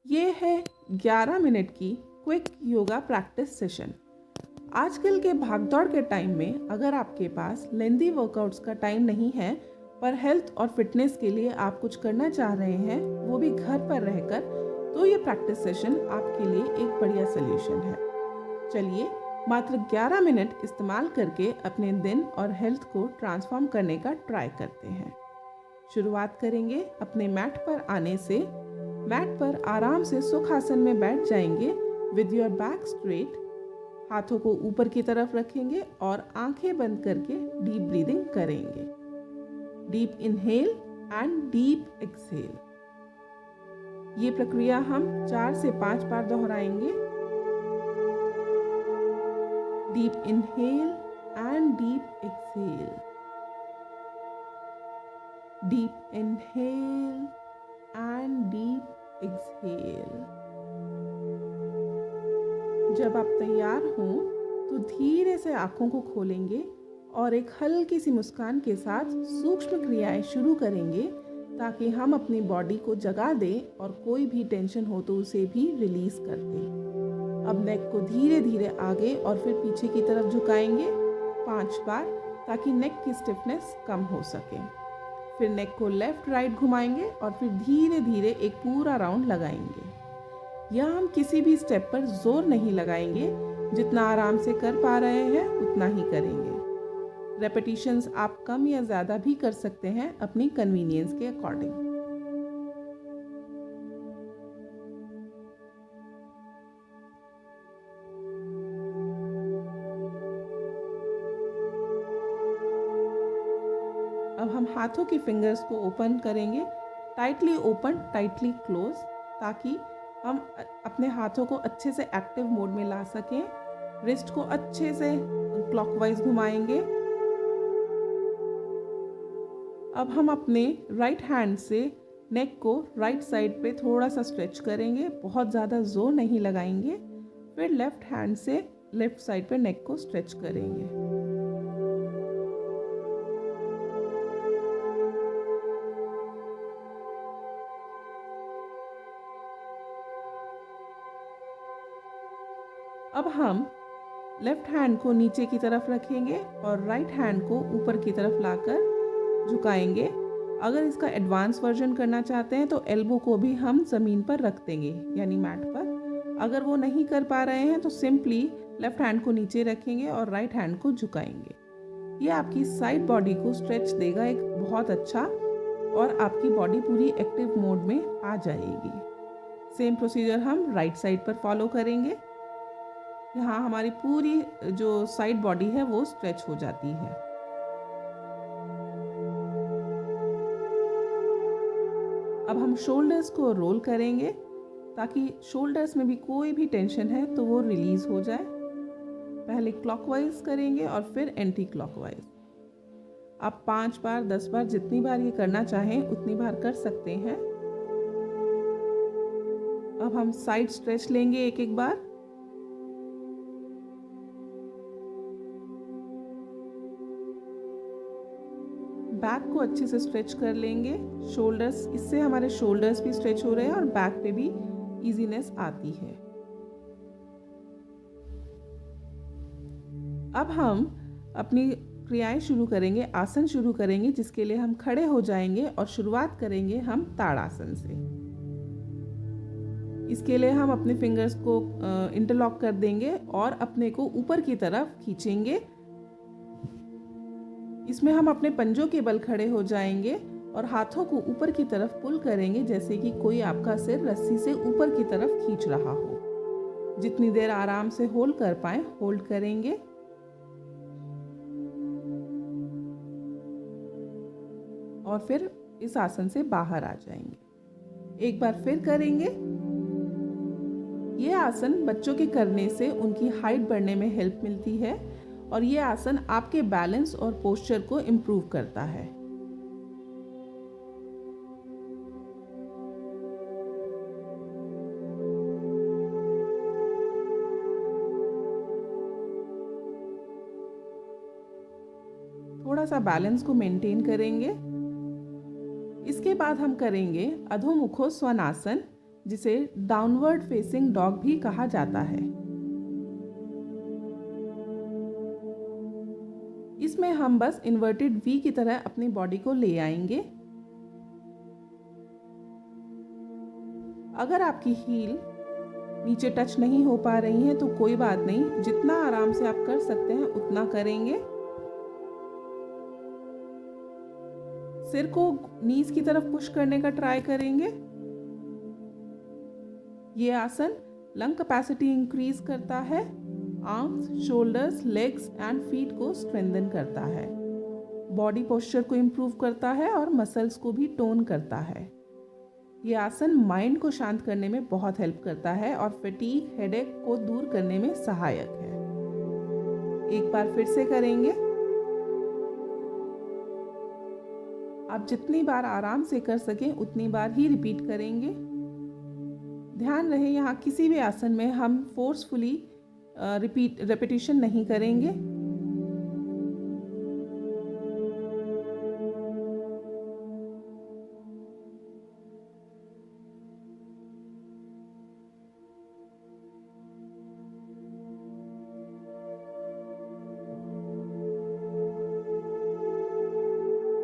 ये है 11 मिनट की क्विक योगा प्रैक्टिस सेशन। आजकल के भागदौड़ के टाइम में अगर आपके पास लेंदी वर्कआउट्स का टाइम नहीं है, पर हेल्थ और फिटनेस के लिए आप कुछ करना चाह रहे हैं, वो भी घर पर रहकर, तो ये प्रैक्टिस सेशन आपके लिए एक बढ़िया सोल्यूशन है। चलिए मात्र 11 मिनट इस्तेमाल करके अपने दिन और हेल्थ को ट्रांसफॉर्म करने का ट्राई करते हैं। शुरुआत करेंगे अपने मैट पर आने से। मैट पर आराम से सुखासन में बैठ जाएंगे विद योर बैक स्ट्रेट। हाथों को ऊपर की तरफ रखेंगे और आंखें बंद करके डीप ब्रीदिंग करेंगे। Deep inhale and deep exhale. ये प्रक्रिया हम 4 से 5 बार दोहराएंगे। Deep inhale and deep exhale. Deep inhale and deep exhale. जब आप तैयार हों तो धीरे से आंखों को खोलेंगे और एक हल्की सी मुस्कान के साथ सूक्ष्म क्रियाएं शुरू करेंगे, ताकि हम अपनी बॉडी को जगा दें और कोई भी टेंशन हो तो उसे भी रिलीज कर दें। अब नेक को धीरे धीरे आगे और फिर पीछे की तरफ झुकाएंगे 5 बार, ताकि नेक की स्टिफनेस कम हो सके। फिर नेक को लेफ्ट राइट घुमाएंगे और फिर धीरे धीरे एक पूरा राउंड लगाएंगे। यह हम किसी भी स्टेप पर जोर नहीं लगाएंगे, जितना आराम से कर पा रहे हैं उतना ही करेंगे। रेपिटेशंस आप कम या ज़्यादा भी कर सकते हैं अपनी कन्वीनियंस के अकॉर्डिंग। अब हम हाथों की फिंगर्स को ओपन करेंगे, टाइटली ओपन टाइटली क्लोज, ताकि हम अपने हाथों को अच्छे से एक्टिव मोड में ला सकें। रिस्ट को अच्छे से क्लॉकवाइज घुमाएंगे। अब हम अपने राइट हैंड से नेक को राइट साइड पे थोड़ा सा स्ट्रेच करेंगे, बहुत ज़्यादा जोर नहीं लगाएंगे। फिर लेफ्ट हैंड से लेफ्ट साइड पे नेक को स्ट्रेच करेंगे। अब हम लेफ्ट हैंड को नीचे की तरफ रखेंगे और राइट हैंड को ऊपर की तरफ लाकर झुकाएंगे। अगर इसका एडवांस वर्जन करना चाहते हैं तो एल्बो को भी हम ज़मीन पर रख देंगे, यानी मैट पर। अगर वो नहीं कर पा रहे हैं तो सिंपली लेफ्ट हैंड को नीचे रखेंगे और राइट हैंड को झुकाएंगे। ये आपकी साइड बॉडी को स्ट्रेच देगा एक बहुत अच्छा, और आपकी बॉडी पूरी एक्टिव मोड में आ जाएगी। सेम प्रोसीजर हम राइट साइड पर फॉलो करेंगे। यहाँ हमारी पूरी जो साइड बॉडी है वो स्ट्रेच हो जाती है। अब हम शोल्डर्स को रोल करेंगे, ताकि शोल्डर्स में भी कोई भी टेंशन है तो वो रिलीज हो जाए। पहले क्लॉकवाइज करेंगे और फिर एंटी क्लॉकवाइज। आप 5 बार 10 बार जितनी बार ये करना चाहें उतनी बार कर सकते हैं। अब हम साइड स्ट्रेच लेंगे एक एक बार। बैक को अच्छे से स्ट्रेच कर लेंगे। शोल्डर्स, इससे हमारे शोल्डर्स भी स्ट्रेच हो रहे हैं और बैक पे भी इजीनेस आती है। अब हम अपनी क्रियाएं शुरू करेंगे, आसन शुरू करेंगे, जिसके लिए हम खड़े हो जाएंगे और शुरुआत करेंगे हम ताड़ासन से। इसके लिए हम अपने फिंगर्स को इंटरलॉक कर देंगे और अपने को ऊपर की तरफ खींचेंगे। इसमें हम अपने पंजों के बल खड़े हो जाएंगे और हाथों को ऊपर की तरफ पुल करेंगे, जैसे कि कोई आपका सिर रस्सी से ऊपर की तरफ खींच रहा हो। जितनी देर आराम से होल्ड कर पाए होल्ड करेंगे। और फिर इस आसन से बाहर आ जाएंगे। एक बार फिर करेंगे। ये आसन बच्चों के करने से उनकी हाइट बढ़ने में हेल्प मिलती है, और ये आसन आपके बैलेंस और पोस्चर को इम्प्रूव करता है। थोड़ा सा बैलेंस को मेंटेन करेंगे। इसके बाद हम करेंगे अधोमुखो स्वनासन। जिसे डाउनवर्ड फेसिंग डॉग भी कहा जाता है। इसमें हम बस इन्वर्टेड वी की तरह अपनी बॉडी को ले आएंगे। अगर आपकी हील नीचे टच नहीं हो पा रही है तो कोई बात नहीं, जितना आराम से आप कर सकते हैं उतना करेंगे। सिर को नीज की तरफ पुश करने का ट्राई करेंगे। ये आसन लंग कैपेसिटी इंक्रीज करता है, arms, shoulders, legs and feet को स्ट्रेंथन करता है, बॉडी पोस्चर को इम्प्रूव करता है और मसल्स को भी टोन करता है। ये आसन माइंड को शांत करने में बहुत हेल्प करता है और फटीग, हेडेक को दूर करने में सहायक है। एक बार फिर से करेंगे। आप जितनी बार आराम से कर सकें उतनी बार ही रिपीट करेंगे। ध्यान रहे यहाँ किसी भी आसन में हम फोर्सफुली रेपिटेशन नहीं करेंगे।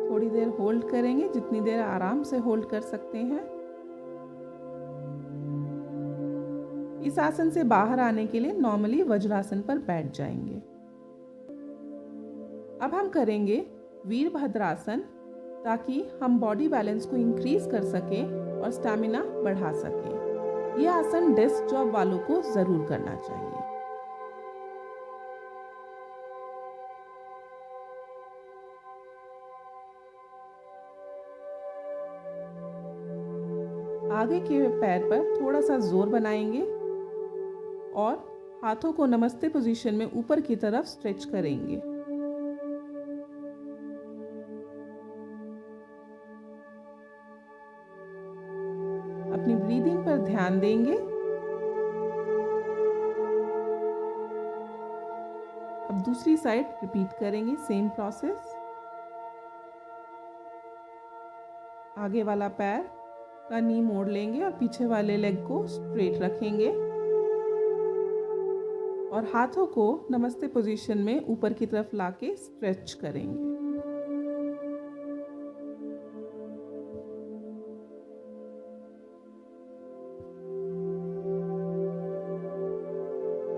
थोड़ी देर होल्ड करेंगे, जितनी देर आराम से होल्ड कर सकते हैं। इस आसन से बाहर आने के लिए नॉर्मली वज्रासन पर बैठ जाएंगे। अब हम करेंगे वीरभद्रासन, ताकि हम बॉडी बैलेंस को इंक्रीज कर सकें और स्टैमिना बढ़ा सकें। यह आसन डेस्क जॉब वालों को जरूर करना चाहिए। आगे के पैर पर थोड़ा सा जोर बनाएंगे और हाथों को नमस्ते पोजीशन में ऊपर की तरफ स्ट्रेच करेंगे। अपनी ब्रीदिंग पर ध्यान देंगे। अब दूसरी साइड रिपीट करेंगे, सेम प्रोसेस। आगे वाला पैर का नी मोड़ लेंगे और पीछे वाले लेग को स्ट्रेट रखेंगे और हाथों को नमस्ते पोजीशन में ऊपर की तरफ लाके स्ट्रेच करेंगे।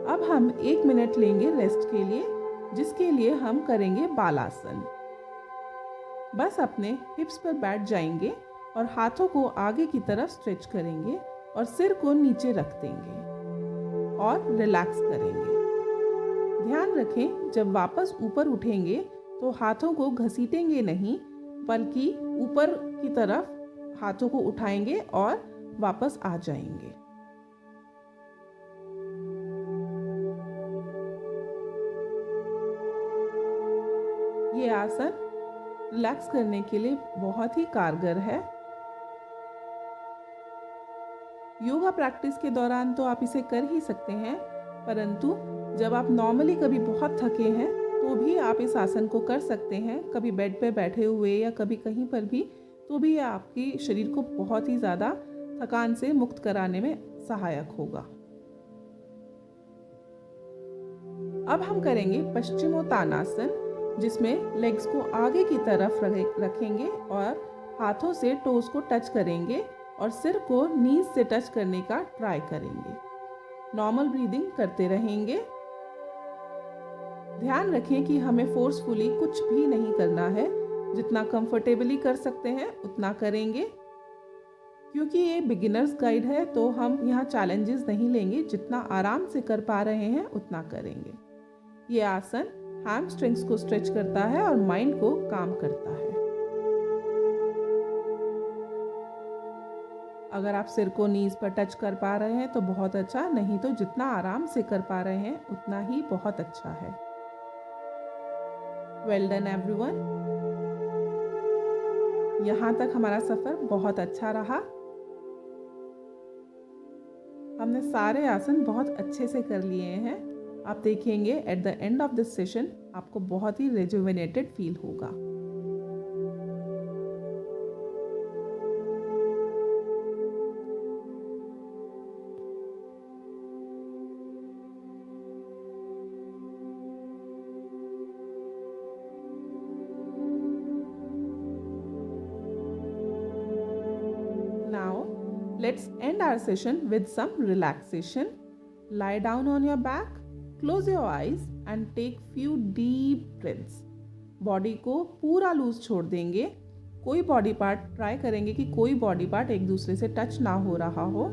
अब हम 1 मिनट लेंगे रेस्ट के लिए, जिसके लिए हम करेंगे बालासन। बस अपने हिप्स पर बैठ जाएंगे और हाथों को आगे की तरफ स्ट्रेच करेंगे और सिर को नीचे रख देंगे और रिलैक्स करेंगे। ध्यान रखें, जब वापस ऊपर उठेंगे तो हाथों को घसीटेंगे नहीं, बल्कि ऊपर की तरफ हाथों को उठाएंगे और वापस आ जाएंगे। ये आसन रिलैक्स करने के लिए बहुत ही कारगर है। योगा प्रैक्टिस के दौरान तो आप इसे कर ही सकते हैं, परंतु जब आप नॉर्मली कभी बहुत थके हैं तो भी आप इस आसन को कर सकते हैं, कभी बेड पे बैठे हुए या कभी कहीं पर भी, तो भी आपकी शरीर को बहुत ही ज़्यादा थकान से मुक्त कराने में सहायक होगा। अब हम करेंगे पश्चिमोत्तानासन, जिसमें लेग्स को आगे की तरफ रखेंगे और हाथों से टोस को टच करेंगे और सिर को नीज से टच करने का ट्राई करेंगे। नॉर्मल ब्रीदिंग करते रहेंगे। ध्यान रखें कि हमें फोर्सफुली कुछ भी नहीं करना है, जितना कंफर्टेबली कर सकते हैं उतना करेंगे। क्योंकि ये बिगिनर्स गाइड है तो हम यहाँ चैलेंजेस नहीं लेंगे, जितना आराम से कर पा रहे हैं उतना करेंगे। ये आसन हैमस्ट्रिंग्स को स्ट्रेच करता है और माइंड को काम करता है। अगर आप सिर को नीज पर टच कर पा रहे हैं तो बहुत अच्छा, नहीं तो जितना आराम से कर पा रहे हैं उतना ही बहुत अच्छा है। Well done everyone. यहाँ तक हमारा सफर बहुत अच्छा रहा। हमने सारे आसन बहुत अच्छे से कर लिए हैं। आप देखेंगे at the end of this session आपको बहुत ही रिजुविनेटेड फील होगा। Let's end our session with some relaxation. Lie down on your back, close your eyes and take few deep breaths. Body को पूरा लूज छोड़ देंगे. कोई बॉडी पार्ट ट्राई करेंगे कि कोई बॉडी पार्ट एक दूसरे से टच ना हो रहा हो.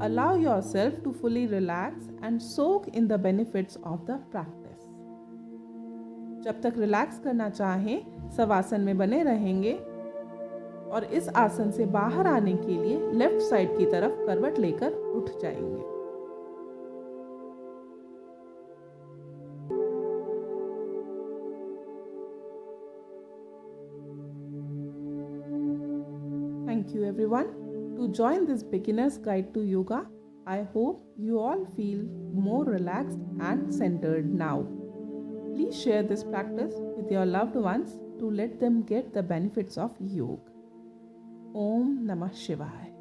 Allow yourself to fully relax and soak in the benefits of the practice. जब तक रिलैक्स करना चाहें शवासन में बने रहेंगे और इस आसन से बाहर आने के लिए लेफ्ट साइड की तरफ करवट लेकर उठ जाएंगे. Thank you everyone to join this beginner's guide to yoga. I hope you all feel more relaxed and centered now. Please share this practice with your loved ones to let them get the benefits of yoga. Om Namah Shivaya.